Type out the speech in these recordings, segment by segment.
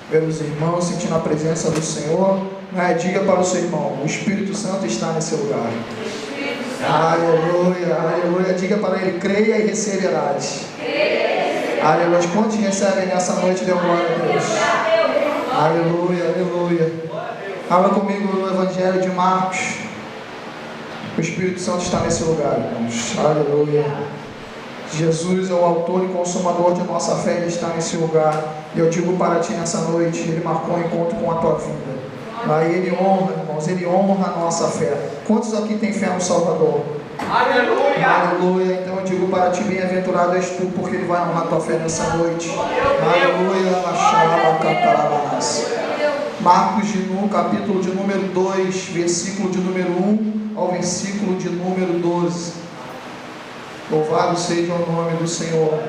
Meus irmãos, sentindo a presença do Senhor, diga para o seu irmão: o Espírito Santo está nesse lugar. Aleluia, aleluia. Diga para ele: creia e receberás. Aleluia. Quantos recebem nessa noite? Dê glória a Deus. Aleluia, aleluia. Abra comigo no Evangelho de Marcos. O Espírito Santo está nesse lugar, irmãos. Aleluia. Jesus é o autor e consumador de nossa fé, Ele está nesse lugar. E eu digo para ti nessa noite: Ele marcou um encontro com a tua vida. Ele honra, irmãos, Ele honra a nossa fé. Quantos aqui têm fé no Salvador? Aleluia! Aleluia. Então eu digo para ti: bem-aventurado és tu, porque Ele vai honrar a tua fé nessa noite. Aleluia. Marcos, capítulo de número 2, versículo de número 1 ao versículo de número 12. Louvado seja o nome do Senhor.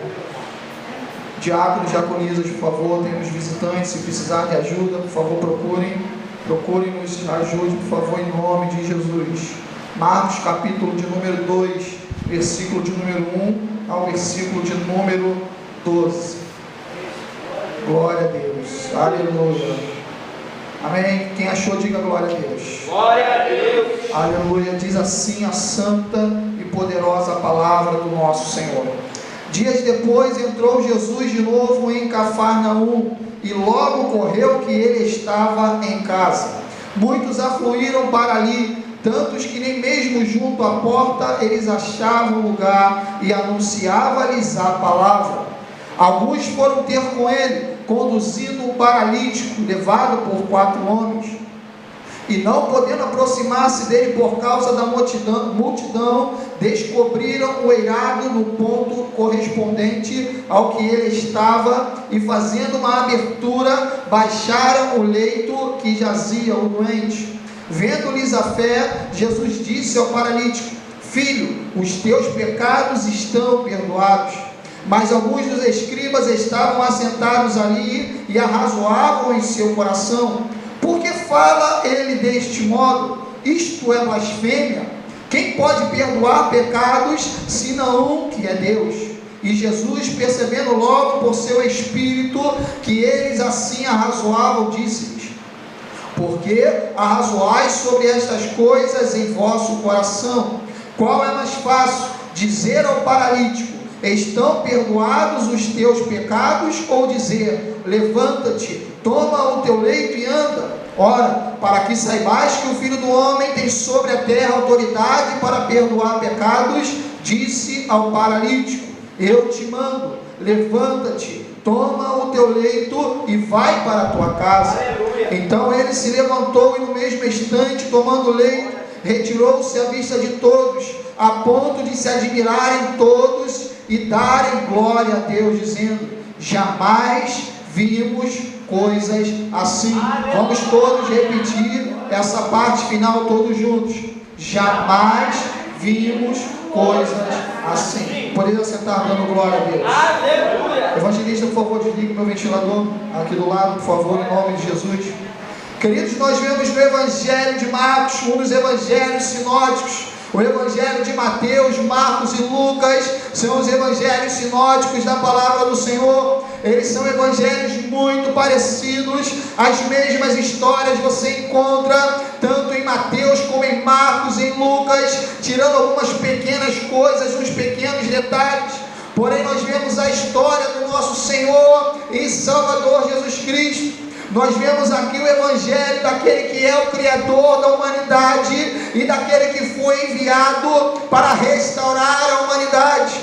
Diáconos, diaconisas, por favor, temos visitantes. Se precisar de ajuda, por favor, procurem-nos ajude, por favor, em nome de Jesus. Marcos, capítulo de número 2, versículo de número 1 ao versículo de número 12. Glória a Deus. Aleluia. Amém. Quem achou, diga glória a Deus. Glória a Deus. Aleluia. Diz assim a santa e poderosa palavra do nosso Senhor. Dias depois entrou Jesus de novo em Cafarnaum, e logo correu que ele estava em casa. Muitos afluíram para ali, tantos que nem mesmo junto à porta eles achavam lugar, e anunciava-lhes a palavra. Alguns foram ter com ele, conduzindo um paralítico, levado por 4 homens. E não podendo aproximar-se dele por causa da multidão, descobriram o eirado no ponto correspondente ao que ele estava, e fazendo uma abertura, baixaram o leito que jazia o doente. Vendo-lhes a fé, Jesus disse ao paralítico: filho, os teus pecados estão perdoados. Mas alguns dos escribas estavam assentados ali e arrazoavam em seu coração: por que fala ele deste modo? Isto é blasfêmia. Quem pode perdoar pecados, senão um que é Deus? E Jesus, percebendo logo por seu espírito que eles assim arrazoavam, disse-lhes: por que arrazoais sobre estas coisas em vosso coração? Qual é mais fácil, dizer ao paralítico: estão perdoados os teus pecados, ou dizer: levanta-te, toma o teu leito e anda? Ora, para que saibais que o Filho do Homem tem sobre a terra autoridade para perdoar pecados, disse ao paralítico: eu te mando, levanta-te, toma o teu leito e vai para a tua casa. Aleluia. Então ele se levantou e no mesmo instante, tomando o leito, retirou-se à vista de todos, a ponto de se admirarem todos e darem glória a Deus, dizendo: jamais vimos coisas assim. Vamos todos repetir essa parte final todos juntos: jamais vimos coisas assim. Poderia sentar dando glória a Deus. Aleluia. Evangelista, por favor, desligue meu ventilador aqui do lado, por favor, em nome de Jesus. Queridos, nós vemos no Evangelho de Marcos, um dos evangelhos sinóticos. O Evangelho de Mateus, Marcos e Lucas são os evangelhos sinóticos da palavra do Senhor. Eles são evangelhos muito parecidos, as mesmas histórias você encontra tanto em Mateus como em Marcos e em Lucas, tirando algumas pequenas coisas, uns pequenos detalhes. Porém, nós vemos a história do nosso Senhor e Salvador Jesus Cristo. Nós vemos aqui o evangelho daquele que é o Criador da humanidade e daquele que foi enviado para restaurar a humanidade.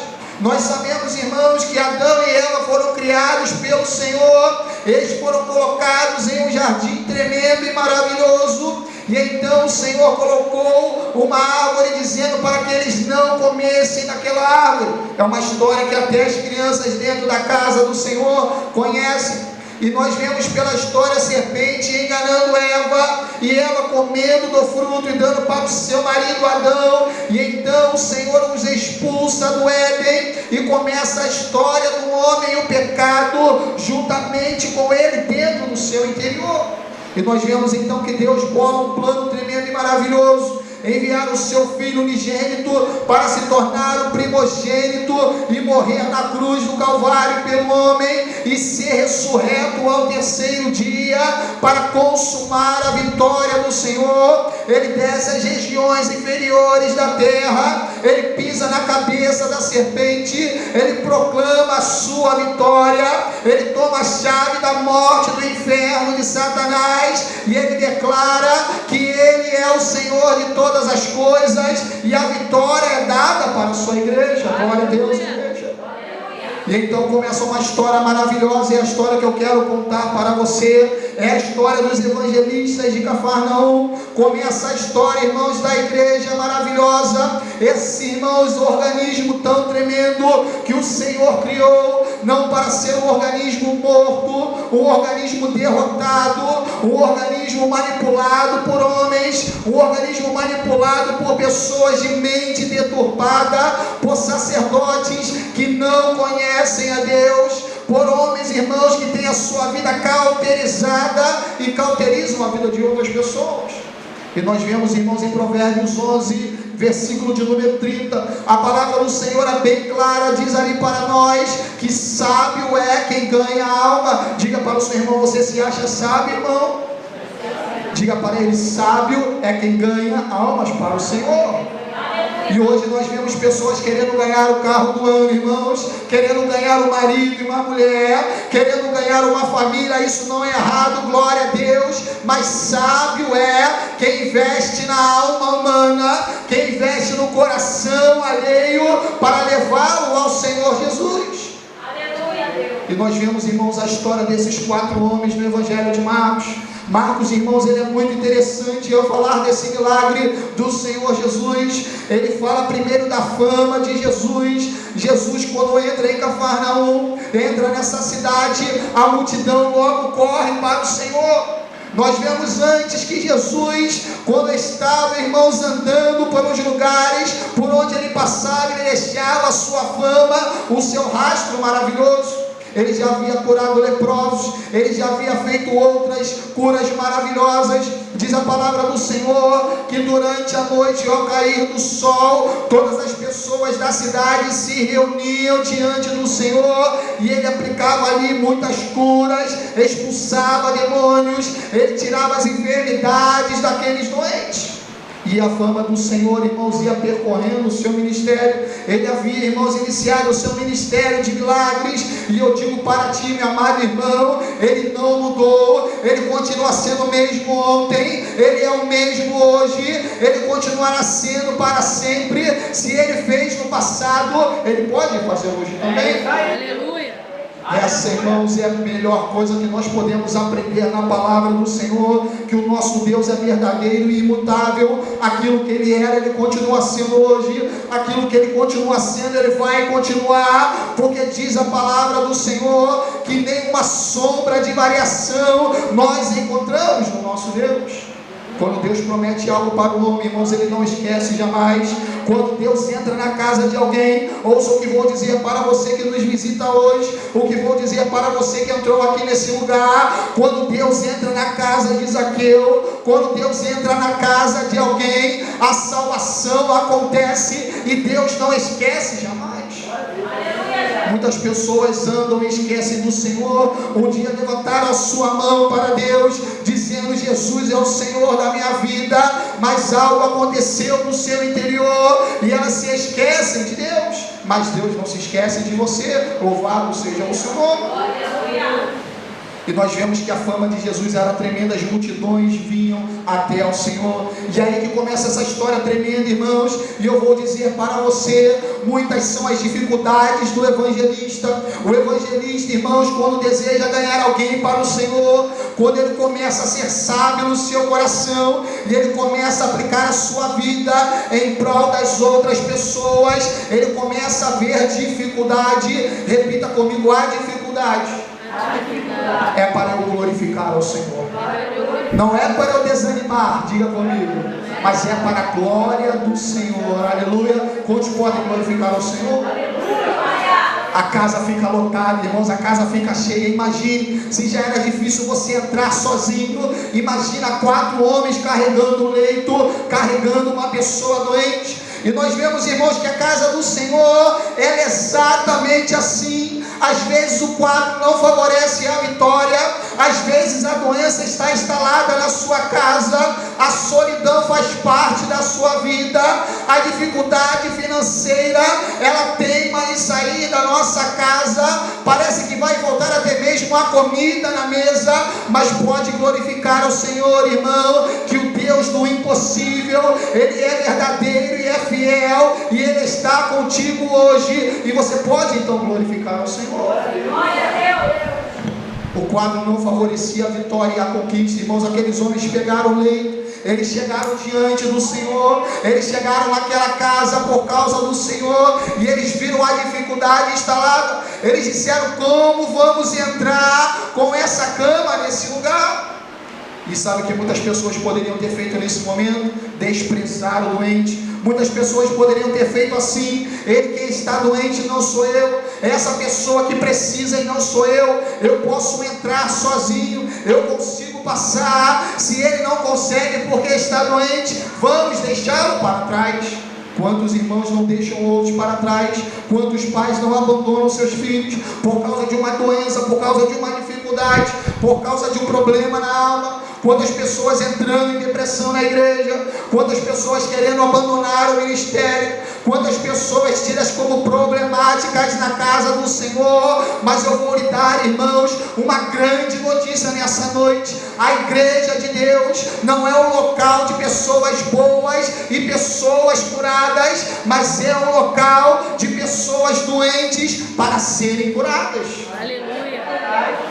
Nós sabemos, irmãos, que Adão e Eva foram criados pelo Senhor. Eles foram colocados em um jardim tremendo e maravilhoso, e então o Senhor colocou uma árvore, dizendo para que eles não comessem daquela árvore. É uma história que até as crianças dentro da casa do Senhor conhecem. E nós vemos pela história a serpente enganando Eva, e ela comendo do fruto e dando para o seu marido Adão. E então o Senhor os expulsa do Éden, e começa a história do homem e o pecado juntamente com ele dentro do seu interior. E nós vemos então que Deus bola um plano tremendo e maravilhoso. enviar o seu Filho unigênito para se tornar o primogênito e morrer na cruz do Calvário pelo homem e ser ressurreto ao terceiro dia para consumar a vitória do Senhor. Ele desce às regiões inferiores da terra, ele pisa na cabeça da serpente, ele proclama a sua vitória, ele toma a chave da morte, do inferno, de Satanás, e ele declara que ele é o Senhor de todas as coisas, e a vitória é dada para a sua igreja. Glória a Deus, igreja. E então começa uma história maravilhosa, e a história que eu quero contar para você é a história dos evangelistas de Cafarnaum. Começa a história, irmãos, da igreja maravilhosa, esse, irmãos, organismo tão tremendo que o Senhor criou, não para ser um organismo morto, um organismo derrotado, um organismo manipulado por homens, um organismo manipulado por pessoas de mente deturpada, por sacerdotes que não conhecem a Deus, por homens, irmãos, que têm a sua vida cauterizada e cauterizam a vida de outras pessoas. E nós vemos, irmãos, em Provérbios 11, versículo de número 30, a palavra do Senhor é bem clara, diz ali para nós que sábio é quem ganha a alma. Diga para o seu irmão: você se acha sábio, irmão? Diga para ele: sábio é quem ganha almas para o Senhor. E hoje nós vemos pessoas querendo ganhar o carro do ano, irmãos, querendo ganhar um marido e uma mulher, querendo ganhar uma família. Isso não é errado, glória a Deus, mas sábio é quem investe na alma humana, quem investe no coração alheio para levá-lo ao Senhor Jesus. Aleluia, Deus. E nós vemos, irmãos, a história desses 4 homens no Evangelho de Marcos. Marcos, irmãos, ele é muito interessante ao falar desse milagre do Senhor Jesus. Ele fala primeiro da fama de Jesus. Jesus, quando entra em Cafarnaum, entra nessa cidade, a multidão logo corre para o Senhor. Nós vemos antes que Jesus, quando estava, irmãos, andando pelos lugares por onde ele passava, ele deixava a sua fama, o seu rastro maravilhoso. Ele já havia curado leprosos, ele já havia feito outras curas maravilhosas. Diz a palavra do Senhor que durante a noite, ao cair do sol, todas as pessoas da cidade se reuniam diante do Senhor, e ele aplicava ali muitas curas, expulsava demônios, ele tirava as enfermidades daqueles doentes. E a fama do Senhor, irmãos, ia percorrendo o seu ministério. Ele havia, irmãos, iniciado o seu ministério de milagres. E eu digo para ti, meu amado irmão, ele não mudou. Ele continua sendo o mesmo ontem, ele é o mesmo hoje, ele continuará sendo para sempre. Se ele fez no passado, ele pode fazer hoje também. Aleluia. Essa, irmãos, é a melhor coisa que nós podemos aprender na palavra do Senhor, que o nosso Deus é verdadeiro e imutável. Aquilo que ele era, ele continua sendo hoje. Aquilo que ele continua sendo, ele vai continuar, porque diz a palavra do Senhor que nenhuma sombra de variação nós encontramos no nosso Deus. Quando Deus promete algo para o homem, irmãos, ele não esquece jamais. Quando Deus entra na casa de alguém, ouça o que vou dizer para você que nos visita hoje, o que vou dizer para você que entrou aqui nesse lugar. Quando Deus entra na casa de Zaqueu, quando Deus entra na casa de alguém, a salvação acontece e Deus não esquece jamais. Muitas pessoas andam e esquecem do Senhor. Um dia levantaram a sua mão para Deus, dizendo: Jesus é o Senhor da minha vida, mas algo aconteceu no seu interior e elas se esquecem de Deus. Mas Deus não se esquece de você. Louvado seja o seu nome. E nós vemos que a fama de Jesus era tremenda, as multidões vinham até ao Senhor. E aí que começa essa história tremenda, irmãos. E eu vou dizer para você, muitas são as dificuldades do evangelista. O evangelista, irmãos, quando deseja ganhar alguém para o Senhor, quando ele começa a ser sábio no seu coração, e ele começa a aplicar a sua vida em prol das outras pessoas, ele começa a ver dificuldade. Repita comigo: a dificuldade. É para eu glorificar ao Senhor. Não é para eu desanimar, diga comigo, mas é para a glória do Senhor. Aleluia. Quantos podem glorificar ao Senhor? A casa fica lotada, irmãos, a casa fica cheia. Imagine, se já era difícil você entrar sozinho, imagina 4 homens carregando o leito, carregando uma pessoa doente. E nós vemos, irmãos, que a casa do Senhor, ela é exatamente assim. Às vezes o quadro não favorece a vitória, às vezes a doença está instalada na sua casa, a solidão faz parte da sua vida, a dificuldade financeira, ela teima em sair da nossa casa, parece que vai voltar até mesmo a comida na mesa, mas pode glorificar ao Senhor, irmão, que o Deus do impossível, Ele é verdadeiro e é fiel, e Ele está contigo hoje, e você pode então glorificar ao Senhor. O quadro não favorecia a vitória e a conquista, irmãos. Aqueles homens pegaram o leito, eles chegaram diante do Senhor, eles chegaram naquela casa por causa do Senhor, e eles viram a dificuldade instalada. Eles disseram: como vamos entrar com essa cama nesse lugar? E sabe o que muitas pessoas poderiam ter feito nesse momento? Desprezar o doente. Muitas pessoas poderiam ter feito assim: ele que está doente não sou eu, é essa pessoa que precisa e não sou eu posso entrar sozinho, eu consigo passar, se ele não consegue porque está doente, vamos deixá-lo para trás. Quantos irmãos não deixam outros para trás? Quantos pais não abandonam seus filhos por causa de uma doença, por causa de uma dificuldade, por causa de um problema na alma? Quantas pessoas entrando em depressão na igreja? Quantas pessoas querendo abandonar o ministério? Quantas pessoas tidas como problemáticas na casa do Senhor? Mas eu vou lhe dar, irmãos, uma grande notícia nessa noite. A igreja de Deus não é um local de pessoas boas e pessoas curadas, mas é um local de pessoas doentes para serem curadas.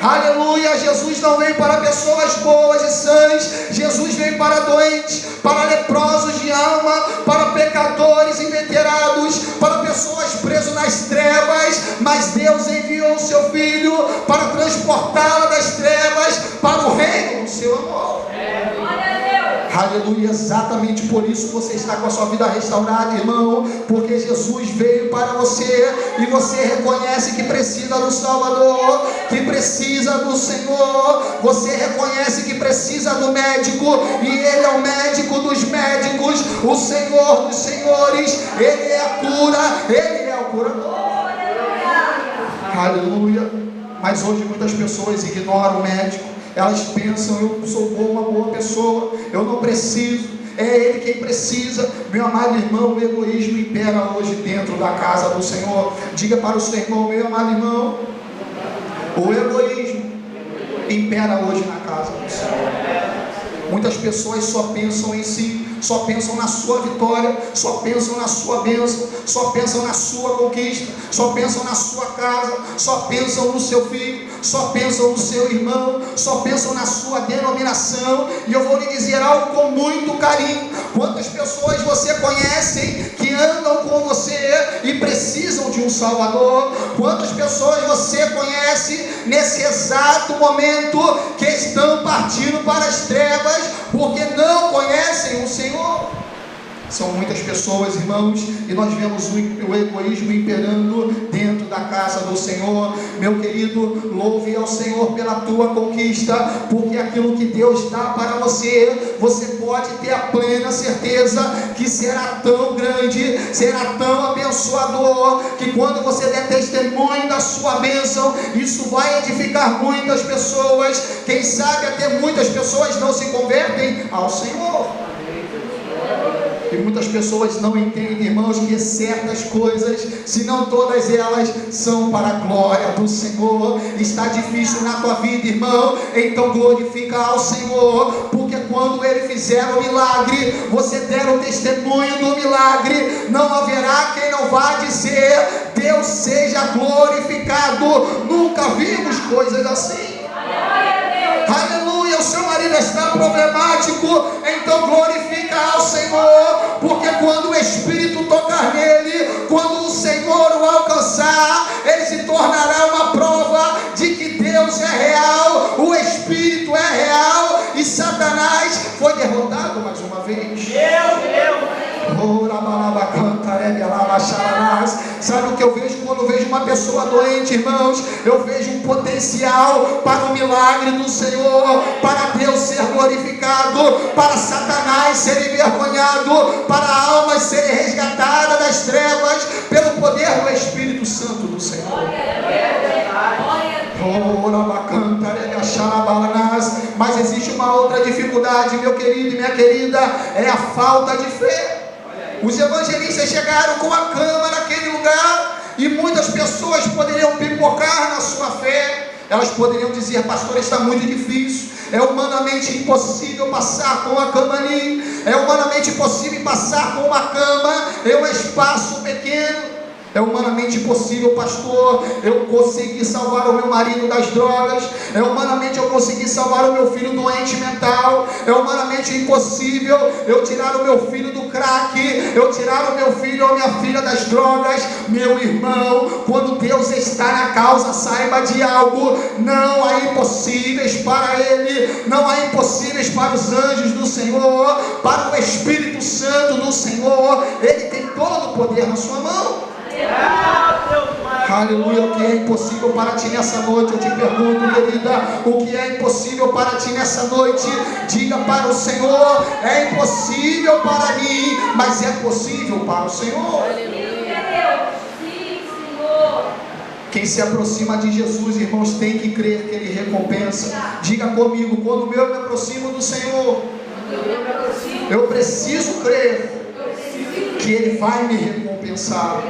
Aleluia, Jesus não veio para pessoas boas e sãs, Jesus veio para doentes, para leprosos de alma, para pecadores inveterados, para pessoas presas nas trevas, mas Deus enviou o seu Filho para transportá-la das trevas para o reino do seu amor. Aleluia, exatamente por isso você está com a sua vida restaurada, irmão, porque Jesus veio para você e você reconhece que precisa do Salvador, que precisa do Senhor, você reconhece que precisa do médico, e Ele é o médico dos médicos, o Senhor dos senhores, Ele é a cura, Ele é o curador. Aleluia. Mas hoje muitas pessoas ignoram o médico. Elas pensam: eu sou uma boa pessoa, eu não preciso, é Ele quem precisa. Meu amado irmão, o egoísmo impera hoje dentro da casa do Senhor. Diga para o seu irmão: meu amado irmão, o egoísmo impera hoje na casa do Senhor. Muitas pessoas só pensam em si, só pensam na sua vitória, só pensam na sua bênção, só pensam na sua conquista, só pensam na sua casa, só pensam no seu filho, só pensam no seu irmão, só pensam na sua denominação. E eu vou lhe dizer algo com muito carinho: quantas pessoas você conhece que andam com você e precisam de um Salvador? Quantas pessoas você conhece nesse exato momento que estão partindo para as trevas porque não conhecem o Senhor? São muitas pessoas, irmãos, e nós vemos o egoísmo imperando dentro da casa do Senhor. Meu querido, louve ao Senhor pela tua conquista, porque aquilo que Deus dá para você, você pode ter a plena certeza que será tão grande, será tão abençoador, que quando você der testemunho da sua bênção, isso vai edificar muitas pessoas. Quem sabe até muitas pessoas não se convertem ao Senhor. E muitas pessoas não entendem, irmãos, que certas coisas, se não todas elas, são para a glória do Senhor. Está difícil na tua vida, irmão? Então glorifica ao Senhor, porque quando Ele fizer o milagre, você der o testemunho do milagre, não haverá quem não vá dizer: Deus seja glorificado. Nunca vimos coisas assim. Aleluia, o seu marido está problemático, então glorifica ao Senhor, porque quando o Espírito tocar nele, quando o Senhor o alcançar, ele se tornará uma prova de que Deus é real, o Espírito é real, e Satanás foi derrotado mais uma vez. Sabe o que eu vejo quando eu vejo uma pessoa doente, irmãos? Eu vejo um potencial para o milagre do Senhor, para Deus ser glorificado, para Satanás ser envergonhado, para almas serem resgatadas das trevas pelo poder do Espírito Santo do Senhor. Mas existe uma outra dificuldade, meu querido e minha querida, é a falta de fé. Os evangelistas chegaram com a cama naquele lugar e muitas pessoas poderiam pipocar na sua fé. Elas poderiam dizer: pastor, está muito difícil, é humanamente impossível passar com a cama ali, é humanamente impossível passar com uma cama em um espaço pequeno. É humanamente impossível, pastor, eu consegui salvar o meu marido das drogas. É humanamente eu consegui salvar o meu filho doente mental. É humanamente impossível eu tirar o meu filho do crack, eu tirar o meu filho ou minha filha das drogas. Meu irmão, quando Deus está na causa, saiba de algo: não há impossíveis para Ele, não há impossíveis para os anjos do Senhor, para o Espírito Santo do Senhor. Ele tem todo o poder na sua mão. Aleluia. O que é impossível para ti nessa noite? Eu te pergunto, querida, o que é impossível para ti nessa noite? Diga para o Senhor: é impossível para mim, mas é possível para o Senhor. Quem se aproxima de Jesus, irmãos, tem que crer que Ele recompensa. Diga comigo: quando eu me aproximo do Senhor, eu preciso crer que Ele vai me recompensar.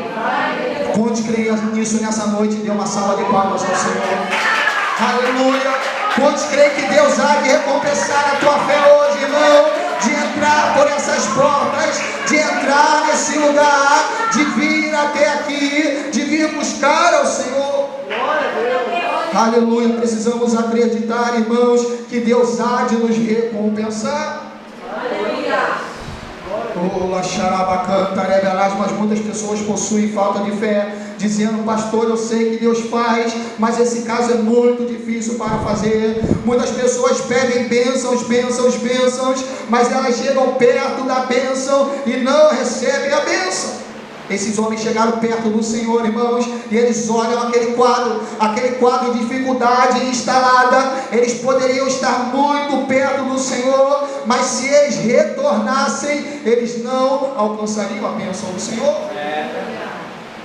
Quantos creem nisso nessa noite? Dê uma salva de palmas ao Senhor. Aleluia. Quantos creem que Deus há de recompensar a tua fé hoje, irmão? De entrar por essas portas, de entrar nesse lugar, de vir até aqui, de vir buscar ao Senhor. Aleluia. Precisamos acreditar, irmãos, que Deus há de nos recompensar. Aleluia. Mas muitas pessoas possuem falta de fé, dizendo: pastor, eu sei que Deus faz, mas esse caso é muito difícil para fazer. Muitas pessoas pedem bênçãos, mas elas chegam perto da bênção e não recebem a bênção. Esses homens chegaram perto do Senhor, irmãos, e eles olham aquele quadro de dificuldade instalada. Eles poderiam estar muito perto do Senhor, mas se eles retornassem, eles não alcançariam a bênção do Senhor.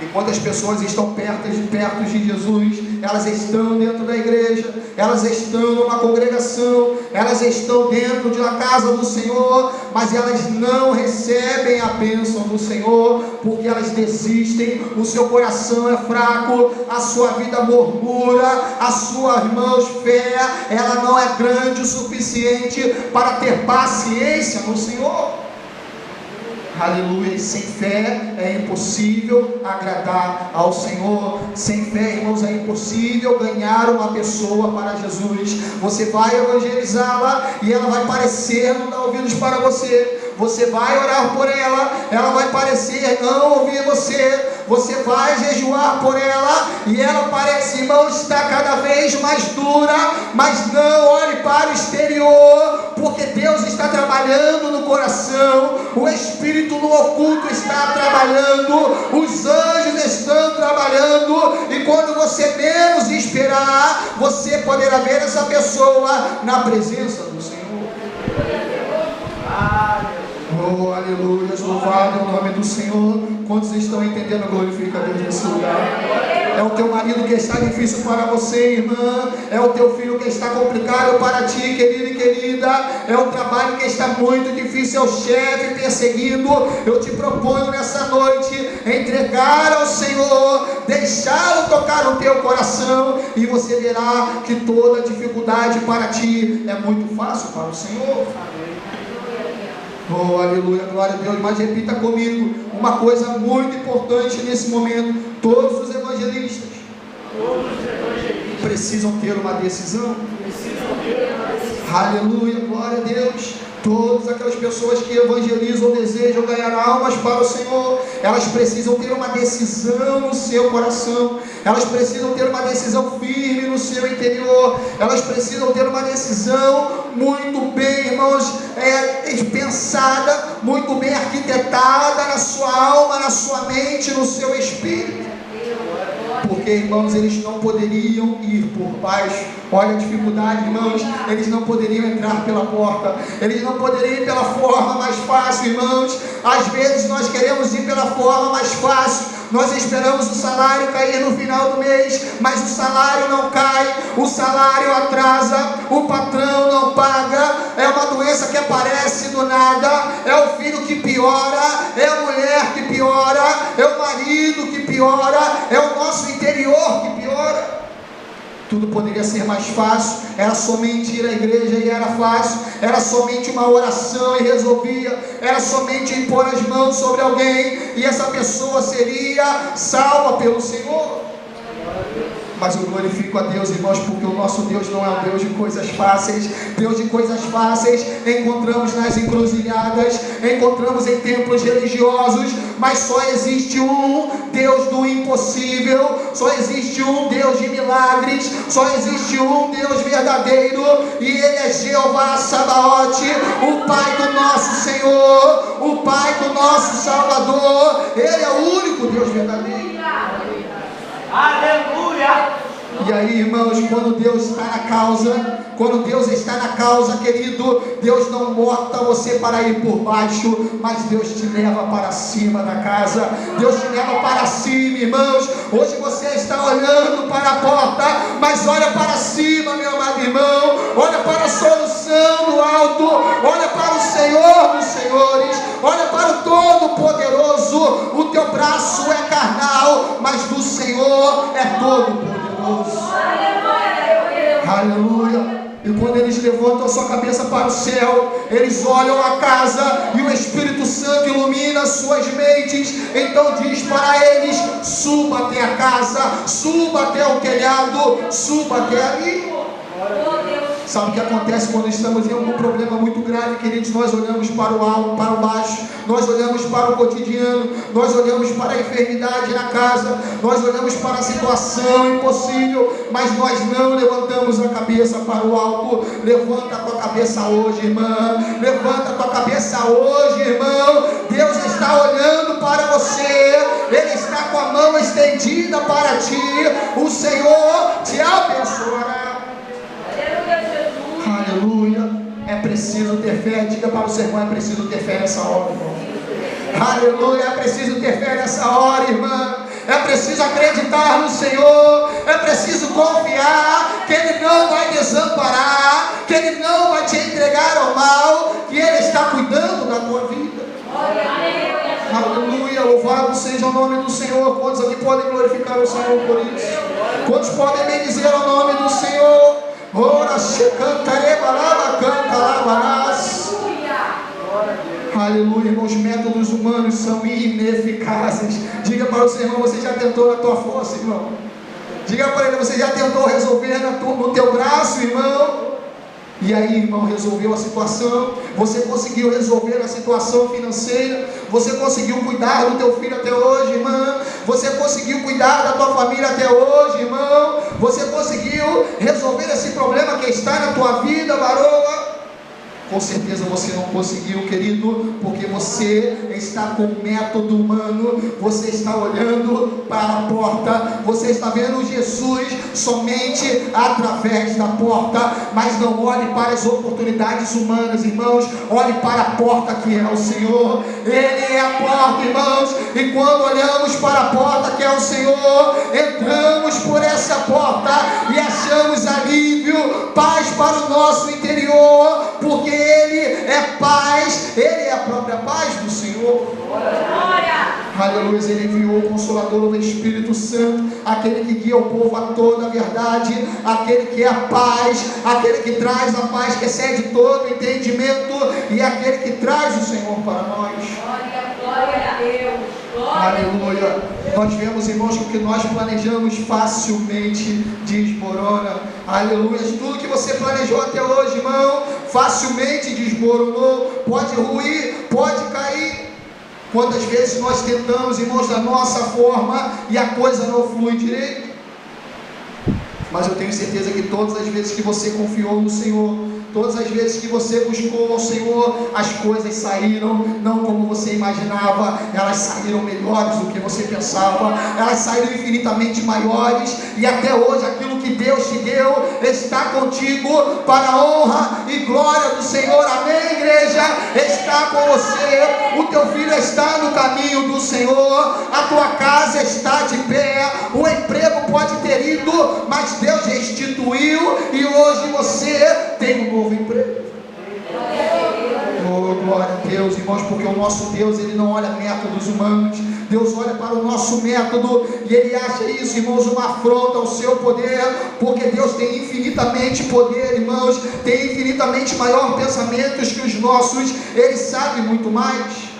E quantas pessoas estão perto de Jesus? Elas estão dentro da igreja, elas estão numa congregação, elas estão dentro de uma casa do Senhor, mas elas não recebem a bênção do Senhor, porque elas desistem. O seu coração é fraco, a sua vida murmura, a sua, irmãos, fé, ela não é grande o suficiente para ter paciência no Senhor. Aleluia. Sem fé é impossível agradar ao Senhor. Sem fé, irmãos, é impossível ganhar uma pessoa para Jesus. Você vai evangelizá-la e ela vai parecer não dar ouvidos para você. Você vai orar por ela, ela vai parecer não ouvir você. Você vai jejuar por ela e ela parece, irmão, estar cada vez mais dura. Mas não olhe para o exterior, porque Deus está trabalhando no coração. O Espírito no oculto está trabalhando, os anjos estão trabalhando, e quando você menos esperar, você poderá ver essa pessoa na presença do Senhor. Oh, aleluia, louvado é o nome do Senhor. Quantos estão entendendo? Glorifica a Deus nesse lugar. É o teu marido que está difícil para você, irmã. É o teu filho que está complicado para ti, querido e querida. É o trabalho que está muito difícil, é o chefe perseguindo. Eu te proponho nessa noite entregar ao Senhor, deixá-lo tocar no teu coração, e você verá que toda dificuldade para ti é muito fácil para o Senhor. Oh, aleluia, glória a Deus. Mas repita comigo uma coisa muito importante nesse momento: todos os evangelistas precisam ter uma decisão. Aleluia, glória a Deus. Todas aquelas pessoas que evangelizam, desejam ganhar almas para o Senhor, elas precisam ter uma decisão no seu coração, elas precisam ter uma decisão firme no seu interior, elas precisam ter uma decisão muito bem, irmãos, pensada, muito bem arquitetada na sua alma, na sua mente, no seu espírito. Porque, irmãos, eles não poderiam ir por baixo. Olha a dificuldade, irmãos. Eles não poderiam entrar pela porta. Eles não poderiam ir pela forma mais fácil, irmãos. Às vezes nós queremos ir pela forma mais fácil. Nós esperamos o salário cair no final do mês, mas o salário não cai, o salário atrasa, o patrão não paga, é uma doença que aparece do nada, é o filho que piora, é a mulher que piora, é o marido que piora, é o nosso interior que piora. Tudo poderia ser mais fácil, era somente ir à igreja e era fácil, era somente uma oração e resolvia, era somente impor as mãos sobre alguém e essa pessoa seria salva pelo Senhor. Mas eu glorifico a Deus, irmãos, porque o nosso Deus não é um Deus de coisas fáceis. Deus de coisas fáceis encontramos nas encruzilhadas, encontramos em templos religiosos, mas só existe um Deus do impossível, só existe um Deus de milagres, só existe um Deus verdadeiro, e Ele é Jeová Sabaote, o Pai do nosso Senhor, o Pai do nosso Salvador. Ele é o único Deus verdadeiro. Aleluia! E aí, irmãos, quando Deus está na causa, quando Deus está na causa, querido, Deus não bota você para ir por baixo, mas Deus te leva para cima da casa, Deus te leva para cima, irmãos. Hoje você está olhando para a porta, mas olha para cima, meu amado irmão, olha para a solução do alto, olha para o Senhor dos senhores, olha para o Todo-Poderoso. O teu braço é carnal, mas do Senhor é todo-poderoso. Aleluia. E quando eles levantam a sua cabeça para o céu, eles olham a casa e o Espírito Santo ilumina suas mentes. Então diz para eles: suba até a casa, suba até o telhado, suba até ali. Sabe o que acontece quando estamos em algum problema muito grave, queridos? Nós olhamos para o alto, para o baixo, nós olhamos para o cotidiano, nós olhamos para a enfermidade na casa, nós olhamos para a situação impossível, mas nós não levantamos a cabeça para o alto. Levanta a tua cabeça hoje, irmã, levanta a tua cabeça hoje, irmão. Deus está olhando para você, Ele está com a mão estendida para ti, o Senhor te abençoará. Aleluia. É preciso ter fé. Diga para o seu irmão: é preciso ter fé nessa hora, irmão. Aleluia. É preciso ter fé nessa hora, irmã. É preciso acreditar no Senhor. É preciso confiar que Ele não vai desamparar, que Ele não vai te entregar ao mal, que Ele está cuidando da tua vida. Aleluia. Louvado seja o nome do Senhor. Quantos aqui podem glorificar o Senhor por isso? Quantos podem bendizer o nome do Senhor? Ora, aleluia, irmãos. Os métodos humanos são ineficazes. Diga para o seu irmão: você já tentou na tua força, irmão? Diga para ele: você já tentou resolver no teu braço, irmão? E aí, irmão, resolveu a situação? Você conseguiu resolver a situação financeira? Você conseguiu cuidar do teu filho até hoje, irmã? Você conseguiu cuidar da tua família até hoje, irmão? Você conseguiu resolver esse problema que está na tua vida, varoa? Com certeza você não conseguiu, querido, porque você está com método humano, você está olhando para a porta, você está vendo Jesus somente através da porta, mas não olhe para as oportunidades humanas, irmãos. Olhe para a porta que é o Senhor. Ele é a porta, irmãos, e quando olhamos para a porta que é o Senhor, entramos por essa porta e achamos alívio, paz para o nosso interior, porque Ele é paz, Ele é a própria paz do Senhor. Aleluia. Ele enviou o Consolador, o Espírito Santo, aquele que guia o povo a toda a verdade, aquele que é a paz, aquele que traz a paz que excede todo entendimento, e aquele que traz o Senhor para nós. Glória a Deus. Aleluia. Nós vemos, irmãos, que o que nós planejamos facilmente desmorona. Aleluia. Tudo que você planejou até hoje, irmão, facilmente desmoronou, pode ruir, pode cair. Quantas vezes nós tentamos, irmãos, da nossa forma e a coisa não flui direito? Mas eu tenho certeza que todas as vezes que você confiou no Senhor, todas as vezes que você buscou ao Senhor, as coisas saíram, não como você imaginava, elas saíram melhores do que você pensava, elas saíram infinitamente maiores, e até hoje aquilo que Deus te deu está contigo para a honra e glória do Senhor. Amém, igreja? Está com você, o teu filho está no caminho do Senhor, a tua casa está de pé, o emprego pode ter ido, mas Deus restituiu, e hoje você tem um novo emprego. Oh, glória a Deus, irmãos, porque o nosso Deus, Ele não olha métodos humanos. Deus olha para o nosso método e Ele acha isso, irmãos, uma afronta ao seu poder, porque Deus tem infinitamente poder, irmãos, tem infinitamente maior pensamentos que os nossos. Ele sabe muito mais.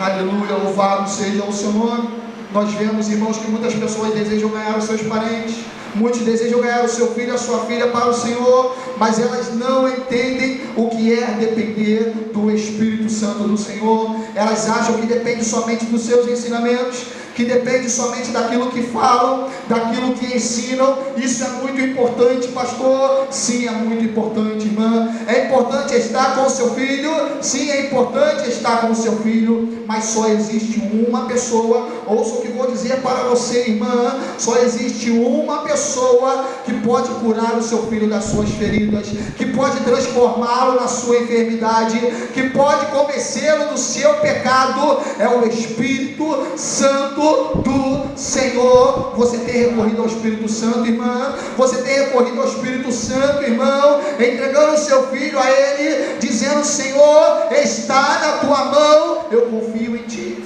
Aleluia, louvado seja o seu nome. Nós vemos, irmãos, que muitas pessoas desejam ganhar os seus parentes, muitos desejam ganhar o seu filho, a sua filha para o Senhor, mas elas não entendem o que é depender do Espírito Santo do Senhor. Elas acham que depende somente dos seus ensinamentos, que depende somente daquilo que falam, daquilo que ensinam. Isso é muito importante, pastor. Sim, é muito importante, irmã. É importante estar com o seu filho. Sim, é importante estar com o seu filho, mas só existe uma pessoa. Ouça o que vou dizer para você, irmã. Só existe uma pessoa que pode curar o seu filho das suas feridas, que pode transformá-lo na sua enfermidade, que pode convencê-lo do seu pecado. É o Espírito Santo do Senhor. Você tem recorrido ao Espírito Santo, irmã? Você tem recorrido ao Espírito Santo, irmão? Entregando o seu filho a Ele, dizendo: Senhor, está na tua mão, eu confio em ti.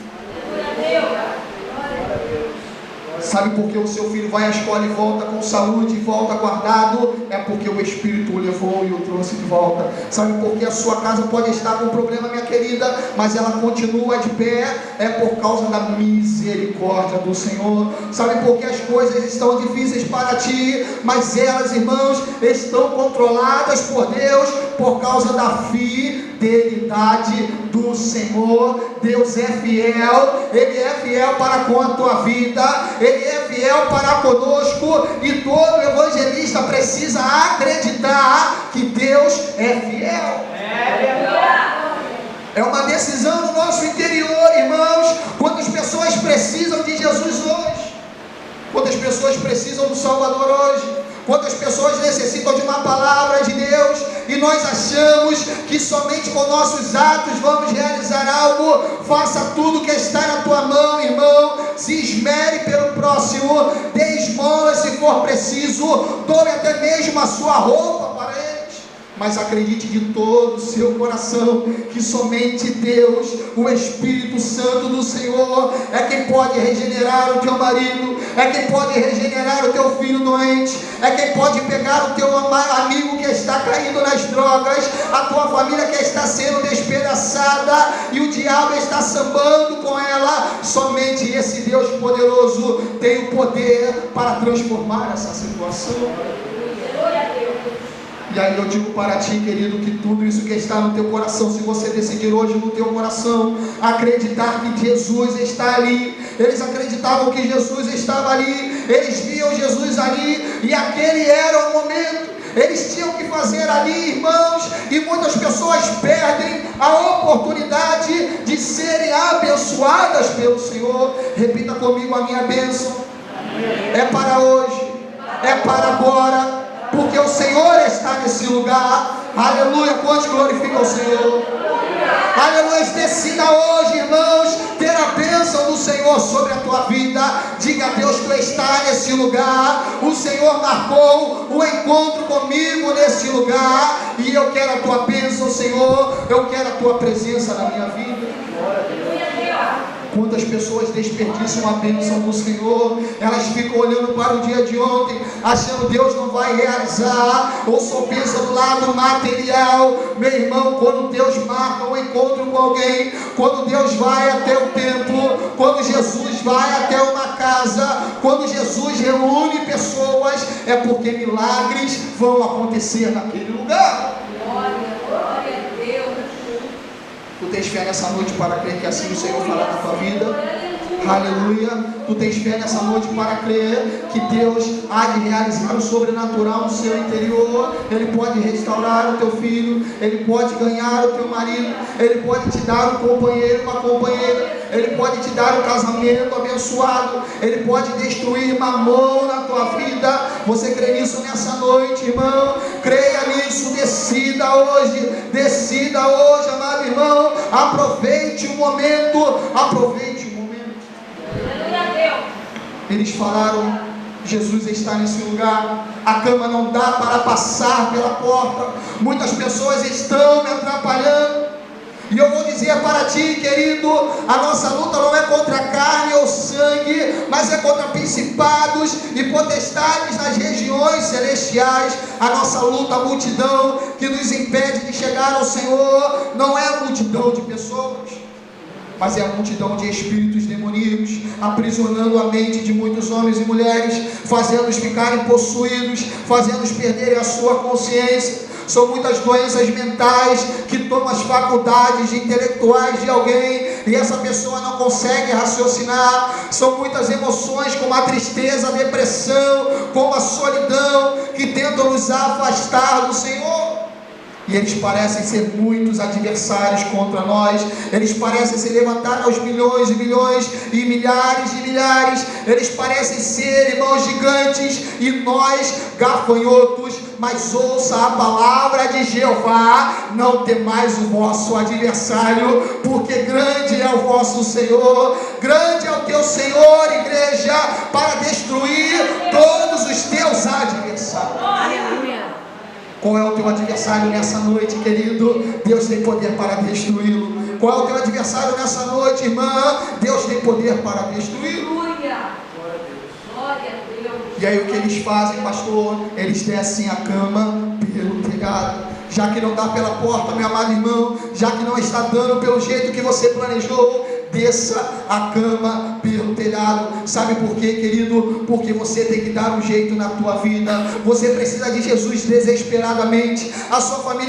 Sabe por que o seu filho vai à escola e volta com saúde, volta guardado? É porque o Espírito o levou e o trouxe de volta. Sabe por que a sua casa pode estar com problema, minha querida, mas ela continua de pé? É por causa da misericórdia do Senhor. Sabe por que as coisas estão difíceis para ti, mas elas, irmãos, estão controladas por Deus? Por causa da fidelidade do Senhor. Deus é fiel, Ele é fiel para com a tua vida, Ele é fiel para conosco, e todo evangelista precisa acreditar que Deus é fiel. É uma decisão no nosso interior, irmãos. Quantas pessoas precisam de Jesus hoje? Quantas pessoas precisam do Salvador hoje? Quantas pessoas necessitam de uma palavra de Deus, e nós achamos que somente com nossos atos vamos realizar algo? Faça tudo que está na tua mão, irmão. Se esmere pelo próximo, dê esmola se for preciso, doe até mesmo a sua roupa para eles. Mas acredite de todo o seu coração que somente Deus, o Espírito Santo do Senhor, é quem pode regenerar o teu marido, é quem pode regenerar o teu filho doente, é quem pode pegar o teu amigo que está caindo nas drogas, a tua família que está sendo despedaçada e o diabo está sambando com ela. Somente esse Deus poderoso tem o poder para transformar essa situação. E aí eu digo para ti, querido, que tudo isso que está no teu coração, se você decidir hoje no teu coração acreditar que Jesus está ali, eles acreditavam que Jesus estava ali, eles viam Jesus ali, e aquele era o momento, eles tinham que fazer ali, irmãos, e muitas pessoas perdem a oportunidade de serem abençoadas pelo Senhor. Repita comigo: a minha bênção é para hoje, é para agora, porque o Senhor está nesse lugar. Aleluia, quantos glorificam o Senhor? Aleluia, decida hoje, irmãos, ter a bênção do Senhor sobre a tua vida. Diga a Deus: tu está nesse lugar, o Senhor marcou o encontro comigo nesse lugar, e eu quero a tua bênção, Senhor, eu quero a tua presença na minha vida. Quantas pessoas desperdiçam a bênção do Senhor, elas ficam olhando para o dia de ontem, achando que Deus não vai realizar, ou só pensa do lado material. Meu irmão, quando Deus marca um encontro com alguém, quando Deus vai até o templo, quando Jesus vai até uma casa, quando Jesus reúne pessoas, é porque milagres vão acontecer naquele lugar. Glória a Deus. Tu tens fé nessa noite para crer que assim o Senhor fará na tua vida? Aleluia. Tu tens fé nessa noite para crer que Deus há de realizar o sobrenatural no seu interior. Ele pode restaurar o teu filho, Ele pode ganhar o teu marido, Ele pode te dar um companheiro, uma companheira, Ele pode te dar um casamento abençoado, Ele pode destruir mamão na tua vida. Você crê nisso nessa noite, irmão? Creia nisso, decida hoje, amado irmão. Aproveite o momento, aproveite o momento. Eles falaram: Jesus está nesse lugar, a cama não dá para passar pela porta, muitas pessoas estão me atrapalhando. E eu vou dizer para ti, querido, a nossa luta não é contra carne ou sangue, mas é contra principados e potestades nas regiões celestiais. A nossa luta, a multidão que nos impede de chegar ao Senhor, não é a multidão de pessoas, mas é a multidão de espíritos demoníacos, aprisionando a mente de muitos homens e mulheres, fazendo-os ficarem possuídos, fazendo-os perderem a sua consciência. São muitas doenças mentais que tomam as faculdades intelectuais de alguém, e essa pessoa não consegue raciocinar. São muitas emoções, como a tristeza, a depressão, como a solidão, que tentam nos afastar do Senhor. E eles parecem ser muitos adversários contra nós. Eles parecem se levantar aos milhões e milhões e milhares de milhares. Eles parecem ser, irmãos, gigantes, e nós gafanhotos. Mas ouça a palavra de Jeová: não temais o vosso adversário, porque grande é o vosso Senhor, grande é o teu Senhor, igreja, para destruir todos os teus adversários. Qual é o teu adversário nessa noite, querido? Deus tem poder para destruí-lo. Qual é o teu adversário nessa noite, irmã? Deus tem poder para destruí-lo. Glória a Deus. E aí o que eles fazem, pastor? Eles descem a cama pelo telhado. Já que não dá pela porta, meu amado irmão, já que não está dando pelo jeito que você planejou, desça a cama pelo telhado. Sabe por quê, querido? Porque você tem que dar um jeito na tua vida. Você precisa de Jesus desesperadamente. A sua família